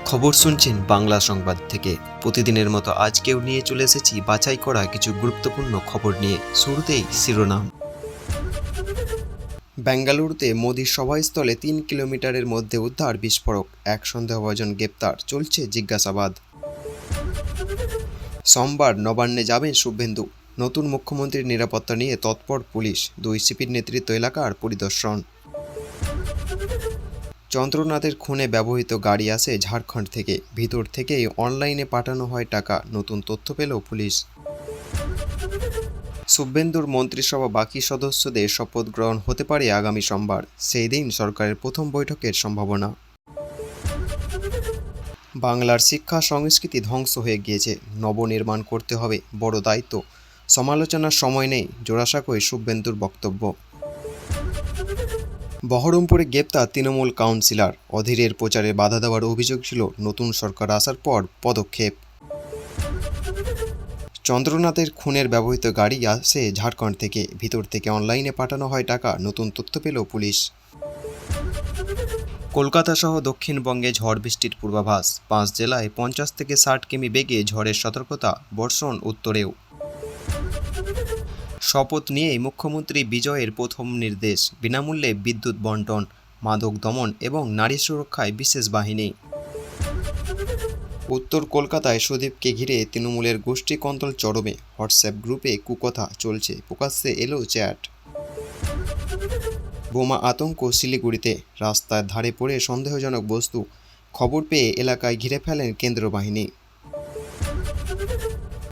খবর শুনছেন বাংলা সংবাদ থেকে। প্রতিদিনের মতো আজকেও নিয়ে চলে এসেছি বাছাই করা কিছু গুরুত্বপূর্ণ খবর নিয়ে। শুরুতেই শিরোনাম। বেঙ্গালুরুতে মোদির সভাস্থলে ৩ কিলোমিটারের মধ্যে উদ্ধার বিস্ফোরক, এক সন্দেহভাজন গ্রেপ্তার, চলছে জিজ্ঞাসাবাদ। সোমবার নবান্নে যাবেন শুভেন্দু, নতুন মুখ্যমন্ত্রীর নিরাপত্তা নিয়ে তৎপর পুলিশ, ২ সিপির নেতৃত্ব এলাকার পরিদর্শন। চন্দ্রনাথের খুনে ব্যবহৃত গাড়ি আসে ঝাড়খণ্ড থেকে, ভিতর থেকেই অনলাইনে পাঠানো হয় টাকা, নতুন তথ্য পেল পুলিশ। শুভেন্দুর মন্ত্রিসভা বাকি সদস্যদের শপথ গ্রহণ হতে পারে আগামী সোমবার, সেই দিন সরকারের প্রথম বৈঠকের সম্ভাবনা। বাংলার শিক্ষা সংস্কৃতি ধ্বংস হয়ে গিয়েছে, নবনির্মাণ করতে হবে, বড় দায়িত্ব, সমালোচনার সময় নেই, জোড়াসাঁকোয় শুভেন্দুর বক্তব্য। বহরমপুরে গ্রেপ্তার তৃণমূল কাউন্সিলর, অধীরের প্রচারে বাধা দেওয়ার অভিযোগ ছিল, নতুন সরকার আসার পর পদক্ষেপ। চন্দ্রনাথের খুনের ব্যবহৃত গাড়ি আসে ঝাড়খণ্ড থেকে, ভিতর থেকে অনলাইনে পাঠানো হয় টাকা, নতুন তথ্য পেল পুলিশ। কলকাতা সহ দক্ষিণবঙ্গে ঝড় বৃষ্টির পূর্বাভাস, 5 জেলায় 50 থেকে 60 কিমি বেগে ঝড়ের সতর্কতা, বর্ষণ উত্তরেও। শপথ নিয়েই মুখ্যমন্ত্রী বিজয়ের প্রথম নির্দেশ, বিনামূল্যে বিদ্যুৎ বণ্টন, মাদক দমন এবং নারী সুরক্ষায় বিশেষ বাহিনী। উত্তর কলকাতায় সুদীপকে ঘিরে তৃণমূলের গোষ্ঠী কন্দল চরমে, হোয়াটসঅ্যাপ গ্রুপে কুকথা চলছে, প্রকাশ্যে এলো চ্যাট। বোমা আতঙ্ক শিলিগুড়িতে, রাস্তার ধারে পড়ে সন্দেহজনক বস্তু, খবর পেয়ে এলাকায় ঘিরে ফেলেন কেন্দ্র বাহিনী।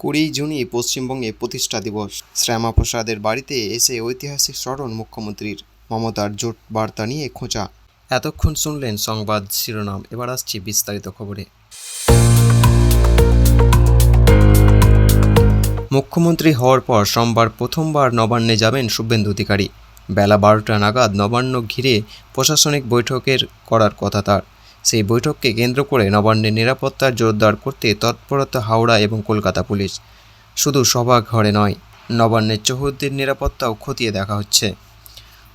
20 জুনই পশ্চিমবঙ্গে প্রতিষ্ঠা দিবস, শ্যামাপ্রসাদের বাড়িতে এসে ঐতিহাসিক স্মরণ মুখ্যমন্ত্রীর, মমতার জোট বার্তা নিয়ে খোঁচা। এতক্ষণ শুনলেন সংবাদ শিরোনাম, এবার আসছি বিস্তারিত খবরে। মুখ্যমন্ত্রী হওয়ার পর সোমবার প্রথমবার নবান্নে যাবেন শুভেন্দু অধিকারী। বেলা 12টা নাগাদ নবান্ন ঘিরে প্রশাসনিক বৈঠকের করার কথা তার। সেই বৈঠককে কেন্দ্র করে নবান্নের নিরাপত্তা জোরদার করতে তৎপরতা হাওড়া এবং কলকাতা পুলিশ। শুধু সভাঘরে নয়, নবান্নের চৌহদ্দির নিরাপত্তাও খতিয়ে দেখা হচ্ছে।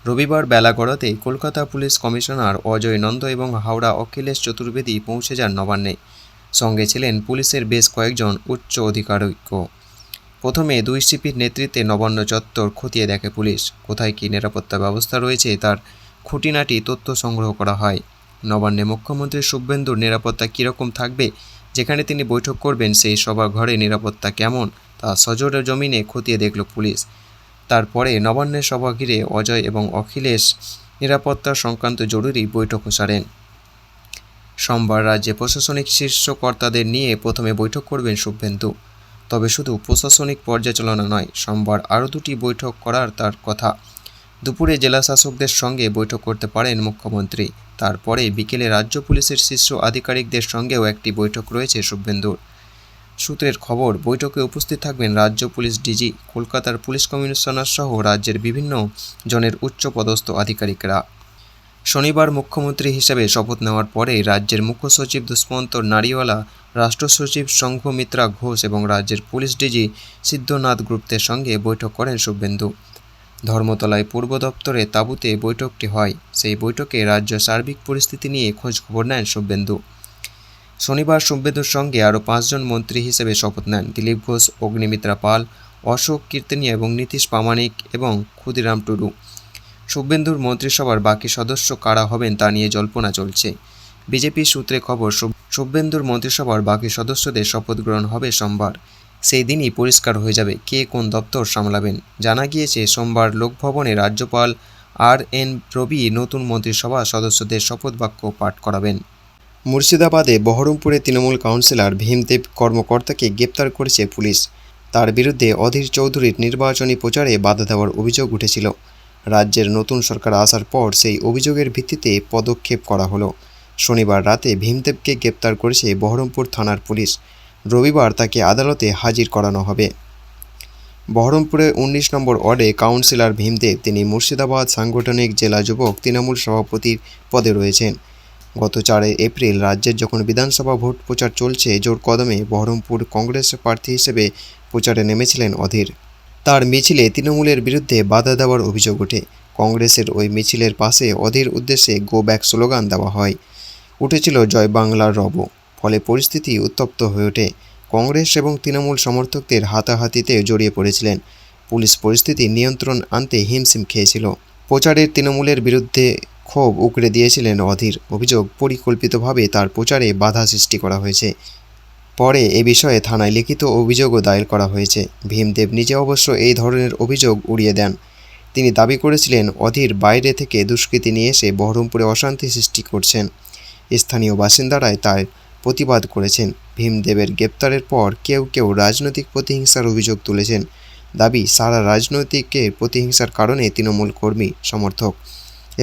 রবিবার বেলা গড়াতেই কলকাতা পুলিশ কমিশনার অজয় নন্দ এবং হাওড়া অখিলেশ চতুর্বেদী পৌঁছে যান নবান্নে। সঙ্গে ছিলেন পুলিশের বেশ কয়েকজন উচ্চ আধিকারিক। প্রথমে 2 সিপির নেতৃত্বে নবান্ন চত্বর খতিয়ে দেখে পুলিশ। কোথায় কী নিরাপত্তা ব্যবস্থা রয়েছে তার খুঁটিনাটি তথ্য সংগ্রহ করা হয়। নবান্নে মুখ্যমন্ত্রী শুভেন্দুর নিরাপত্তা কীরকম থাকবে, যেখানে তিনি বৈঠক করবেন সেই সভাঘরে নিরাপত্তা কেমন, তা সজোরে জমিনে খতিয়ে দেখল পুলিশ। তারপরে নবান্নের সভা ঘিরে অজয় এবং অখিলেশ নিরাপত্তা সংক্রান্ত জরুরি বৈঠকও সারেন। সোমবার রাজ্যে প্রশাসনিক শীর্ষ কর্তাদের নিয়ে প্রথমে বৈঠক করবেন শুভেন্দু। তবে শুধু প্রশাসনিক পর্যালোচনা নয়, সোমবার আরও 2টি বৈঠক করার তার কথা। দুপুরে জেলা শাসকদের সঙ্গে বৈঠক করতে পারেন মুখ্যমন্ত্রী। তারপরে বিকেলে রাজ্য পুলিশের শীর্ষ আধিকারিকদের সঙ্গেও একটি বৈঠক রয়েছে শুভেন্দুর। সূত্রের খবর, বৈঠকে উপস্থিত থাকবেন রাজ্য পুলিশ ডিজি, কলকাতার পুলিশ কমিশনার সহ রাজ্যের বিভিন্ন জনের উচ্চপদস্থ আধিকারিকরা। শনিবার মুখ্যমন্ত্রী হিসেবে শপথ নেওয়ার পরে রাজ্যের মুখ্য সচিব দুষ্মন্ত নারিওয়ালা, রাষ্ট্র সচিব সংঘমিত্রা ঘোষ এবং রাজ্যের পুলিশ ডিজি সিদ্ধনাথ গুপ্তের সঙ্গে বৈঠক করেন শুভেন্দু। ধর্মতলায় পূর্ব দপ্তরে তাঁবুতে বৈঠকটি হয়। সেই বৈঠকে রাজ্য সার্বিক পরিস্থিতি নিয়ে খোঁজ খবর নেন শুভেন্দু। শনিবার শুভেন্দুর সঙ্গে আরও 5 জন মন্ত্রী হিসেবে শপথ নেন দিলীপ ঘোষ, অগ্নিমিত্রা পাল, অশোক কীর্তনিয়া এবং নীতিশ প্রামাণিক এবং ক্ষুদিরাম টুডু। শুভেন্দুর মন্ত্রিসভার বাকি সদস্য কারা হবেন তা নিয়ে জল্পনা চলছে। বিজেপি সূত্রে খবর, শুভেন্দুর মন্ত্রিসভার বাকি সদস্যদের শপথ গ্রহণ হবে সোমবার। সেই দিনই পরিষ্কার হয়ে যাবে কে কোন দপ্তর সামলাবেন। জানা গিয়েছে সোমবার লোকভবনে রাজ্যপাল RN রবি নতুন মন্ত্রিসভা সদস্যদের শপথ বাক্য পাঠ করাবেন। মুর্শিদাবাদে বহরমপুরে তৃণমূল কাউন্সিলর ভীমদেব কর্মকর্তাকে গ্রেপ্তার করেছে পুলিশ। তার বিরুদ্ধে অধীর চৌধুরীর নির্বাচনী প্রচারে বাধা দেওয়ার অভিযোগ উঠেছিল। রাজ্যের নতুন সরকার আসার পর সেই অভিযোগের ভিত্তিতে পদক্ষেপ করা হলো। শনিবার রাতে ভীমদেবকে গ্রেপ্তার করেছে বহরমপুর থানার পুলিশ। রবিবার তাকে আদালতে হাজির করানো হবে। বহরমপুরে 19 নম্বর ওয়ার্ডে কাউন্সিলর ভীমদেব, তিনি মুর্শিদাবাদ সাংগঠনিক জেলা যুবক তৃণমূল সভাপতির পদে রয়েছেন। গত 4 এপ্রিল রাজ্যের যখন বিধানসভা ভোট প্রচার চলছে জোর কদমে, বহরমপুর কংগ্রেস প্রার্থী হিসেবে প্রচারে নেমেছিলেন অধীর। তার মিছিলে তৃণমূলের বিরুদ্ধে বাধা দেওয়ার অভিযোগ ওঠে। কংগ্রেসের ওই মিছিলের পাশে অধীর উদ্দেশ্যে গো ব্যাক স্লোগান দেওয়া হয়। উঠেছিল জয় বাংলার রব। ফলে পরিস্থিতি উত্তপ্ত হয়ে ওঠে। কংগ্রেস এবং তৃণমূল সমর্থকদের হাতাহাতিতে জড়িয়ে পড়েছিলেন। পুলিশ পরিস্থিতি নিয়ন্ত্রণ আনতে হিমশিম খেয়েছিল। প্রচারের তৃণমূলের বিরুদ্ধে ক্ষোভ উগরে দিয়েছিলেন অধীর। অভিযোগ, পরিকল্পিতভাবে তার প্রচারে বাধা সৃষ্টি করা হয়েছে। পরে এ বিষয়ে থানায় লিখিত অভিযোগও দায়ের করা হয়েছে। ভীমদেব নিজে অবশ্য এই ধরনের অভিযোগ উড়িয়ে দেন। তিনি দাবি করেছিলেন, অধীর বাইরে থেকে দুষ্কৃতী নিয়ে এসে বহরমপুরে অশান্তি সৃষ্টি করছেন। স্থানীয় বাসিন্দারাই তার প্রতিবাদ করেছেন। ভীমদেবের গ্রেপ্তারের পর কেউ কেউ রাজনৈতিক প্রতিহিংসার অভিযোগ তুলেছেন। দাবি, সারা রাজনৈতিকের প্রতিহিংসার কারণে তৃণমূল কর্মী, সমর্থক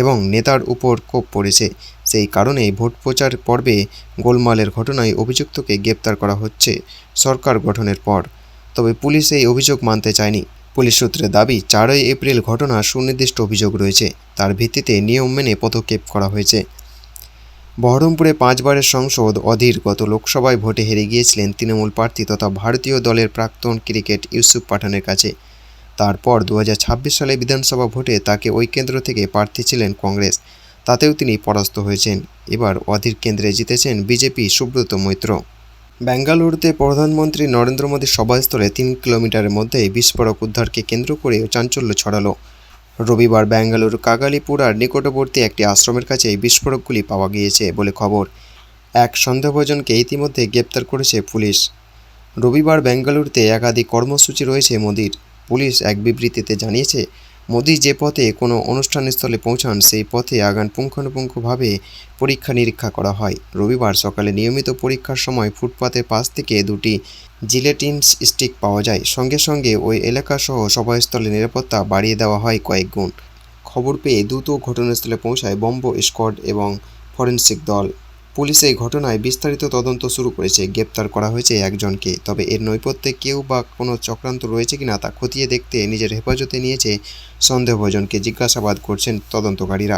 এবং নেতার উপর ক্ষোভ পড়েছে। সেই কারণেই ভোট প্রচার পর্বে গোলমালের ঘটনায় অভিযুক্তকে গ্রেপ্তার করা হচ্ছে সরকার গঠনের পর। তবে পুলিশ এই অভিযোগ মানতে চায়নি। পুলিশ সূত্রে দাবি, 4ই এপ্রিল ঘটনা সুনির্দিষ্ট অভিযোগ রয়েছে, তার ভিত্তিতে নিয়ম মেনে পদক্ষেপ করা হয়েছে। বহরমপুরে 5 বারের সংসদ অধীর গত লোকসভায় ভোটে হেরে গিয়েছিলেন তৃণমূল প্রার্থী তথা ভারতীয় দলের প্রাক্তন ক্রিকেট ইউসুফ পাঠানের কাছে। তারপর 2026 সালে বিধানসভা ভোটে তাকে ওই কেন্দ্র থেকে প্রার্থী ছিলেন কংগ্রেস, তাতেও তিনি পরাস্ত হয়েছেন। এবার অধীর কেন্দ্রে জিতেছেন বিজেপি সুব্রত মৈত্র। বেঙ্গালুরুতে প্রধানমন্ত্রী নরেন্দ্র মোদীর সভাস্থলে 3 কিলোমিটারের মধ্যে বিস্ফোরক উদ্ধারকে কেন্দ্র করে চাঞ্চল্য ছড়ালো। রবিবার বেঙ্গালুরু কাগালিপুরার নিকটবর্তী একটি আশ্রমের কাছে বিস্ফোরকগুলি পাওয়া গিয়েছে বলে খবর। এক সন্দেহভাজনকে ইতিমধ্যে গ্রেপ্তার করেছে পুলিশ। রবিবার বেঙ্গালুরুতে একাধিক কর্মসূচি রয়েছে মোদির। পুলিশ এক বিবৃতিতে জানিয়েছে, মোদি যে পথে কোনো অনুষ্ঠানস্থলে পৌঁছান সেই পথে আগাম পুঙ্খানুপুঙ্খভাবে পরীক্ষা নিরীক্ষা করা হয়। রবিবার সকালে নিয়মিত পরীক্ষার সময় ফুটপাতের পাশ থেকে 2টি জিলেটিন স্টিক পাওয়া যায়। সঙ্গে সঙ্গে ওই এলাকাসহ সভাস্থলের নিরাপত্তা বাড়িয়ে দেওয়া হয় কয়েক গুণ। খবর পেয়ে দ্রুত ঘটনাস্থলে পৌঁছায় বম্ব স্কোয়াড এবং ফরেনসিক দল। পুলিশ এই ঘটনায় বিস্তারিত তদন্ত শুরু করেছে। গ্রেপ্তার করা হয়েছে একজনকে। তবে এর নৈপথ্যে কেউ বা কোনো চক্রান্ত রয়েছে কিনা তা খতিয়ে দেখতে নিজের হেফাজতে নিয়েছে সন্দেহভাজনকে জিজ্ঞাসাবাদ করছেন তদন্তকারীরা।